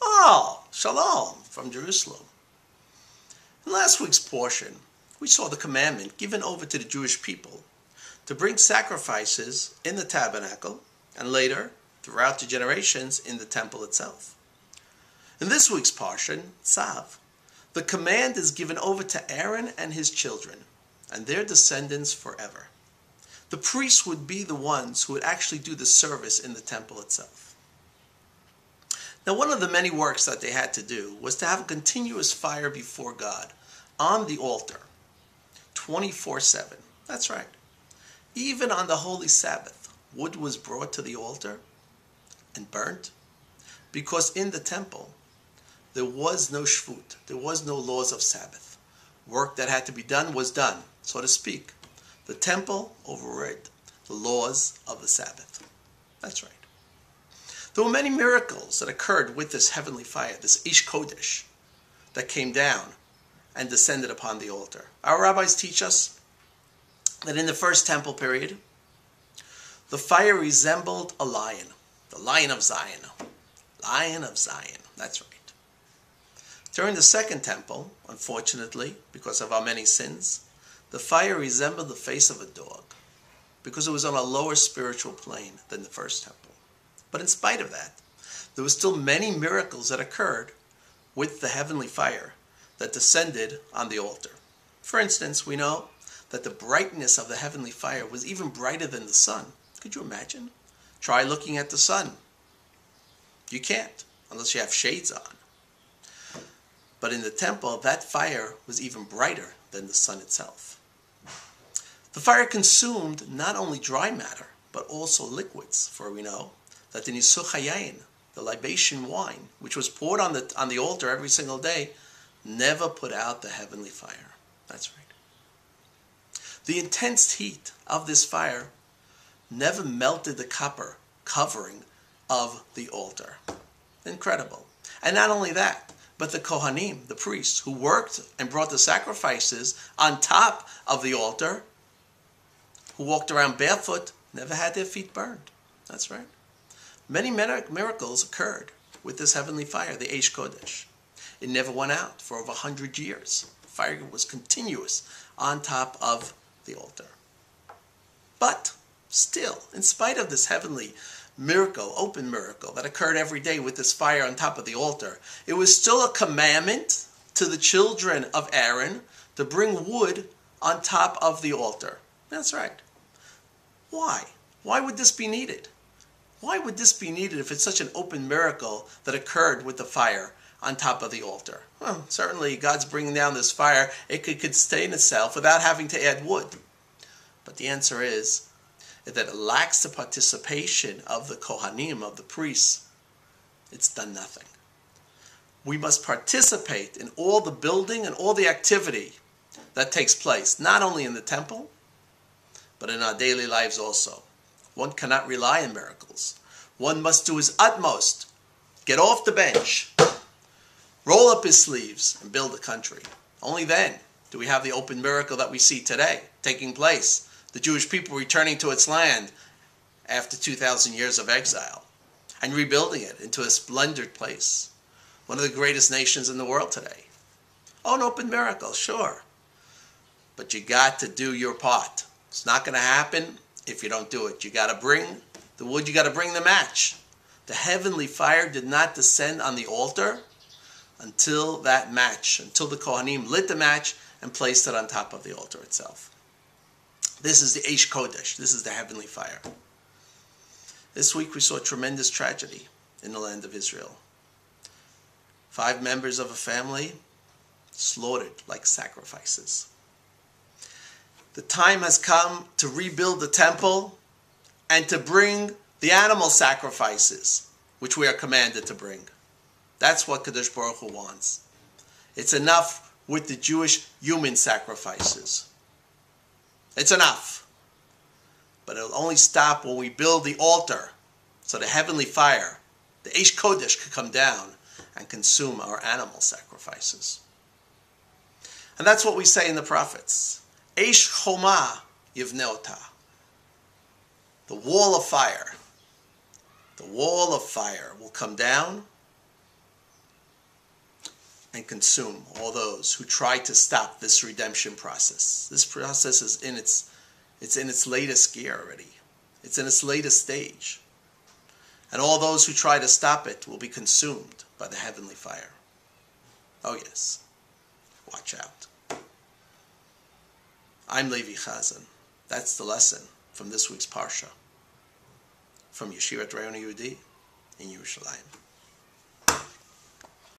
Oh, shalom from Jerusalem. In last week's portion, we saw the commandment given over to the Jewish people to bring sacrifices in the tabernacle and later, throughout the generations, in the temple itself. In this week's Parsha Tzav, the command is given over to Aaron and his children and their descendants forever. The priests would be the ones who would actually do the service in the temple itself. Now, one of the many works that they had to do was to have a continuous fire before God on the altar, 24/7. That's right. Even on the Holy Sabbath, wood was brought to the altar and burnt, because in the temple, there was no shvut, there was no laws of Sabbath. Work that had to be done was done, so to speak. The temple overrid the laws of the Sabbath. That's right. There were many miracles that occurred with this heavenly fire, this Ish Kodesh, that came down and descended upon the altar. Our rabbis teach us that in the first temple period, the fire resembled a lion, the Lion of Zion. Lion of Zion, that's right. During the second temple, unfortunately, because of our many sins, the fire resembled the face of a dog, because it was on a lower spiritual plane than the first temple. But in spite of that, there were still many miracles that occurred with the heavenly fire that descended on the altar. For instance, we know that the brightness of the heavenly fire was even brighter than the sun. Could you imagine? Try looking at the sun. You can't, unless you have shades on. But in the temple, that fire was even brighter than the sun itself. The fire consumed not only dry matter, but also liquids, for we know that the Nisuch HaYayin, the libation wine, which was poured on the altar every single day, never put out the heavenly fire. That's right. The intense heat of this fire never melted the copper covering of the altar. Incredible. And not only that, but the Kohanim, the priests, who worked and brought the sacrifices on top of the altar, who walked around barefoot, never had their feet burned. That's right. Many miracles occurred with this heavenly fire, the Eish Kodesh. It never went out for over 100 years. The fire was continuous on top of the altar. But still, in spite of this heavenly miracle, open miracle that occurred every day with this fire on top of the altar, it was still a commandment to the children of Aaron to bring wood on top of the altar. That's right. Why? Why would this be needed? Why would this be needed if it's such an open miracle that occurred with the fire on top of the altar? Well, certainly God's bringing down this fire. It could sustain itself without having to add wood. But the answer is that it lacks the participation of the Kohanim, of the priests. It's done nothing. We must participate in all the building and all the activity that takes place, not only in the temple, but in our daily lives also. One cannot rely on miracles. One must do his utmost, get off the bench, roll up his sleeves, and build a country. Only then do we have the open miracle that we see today taking place. The Jewish people returning to its land after 2,000 years of exile and rebuilding it into a splendid place. One of the greatest nations in the world today. Oh, an open miracle, sure. But you got to do your part. It's not going to happen if you don't do it. You got to bring the wood, you got to bring the match. The heavenly fire did not descend on the altar until that match, until the Kohanim lit the match and placed it on top of the altar itself. This is the Eish Kodesh. This is the heavenly fire. This week we saw tremendous tragedy in the land of Israel. 5 members of a family slaughtered like sacrifices. The time has come to rebuild the temple and to bring the animal sacrifices, which we are commanded to bring. That's what Kadosh Baruch Hu wants. It's enough with the Jewish human sacrifices. It's enough. But it'll only stop when we build the altar so the heavenly fire, the Eish Kodesh, could come down and consume our animal sacrifices. And that's what we say in the prophets. Eish Choma Yivne Ota. The wall of fire The wall of fire will come down and consume all those who try to stop this redemption process. This process is in its latest gear already. It's in its latest stage. And all those who try to stop it will be consumed by the heavenly fire. Oh yes, watch out. I'm Levi Chazan. That's the lesson from this week's Parsha, from Yeshivat Rayoni Yehudi in Yerushalayim.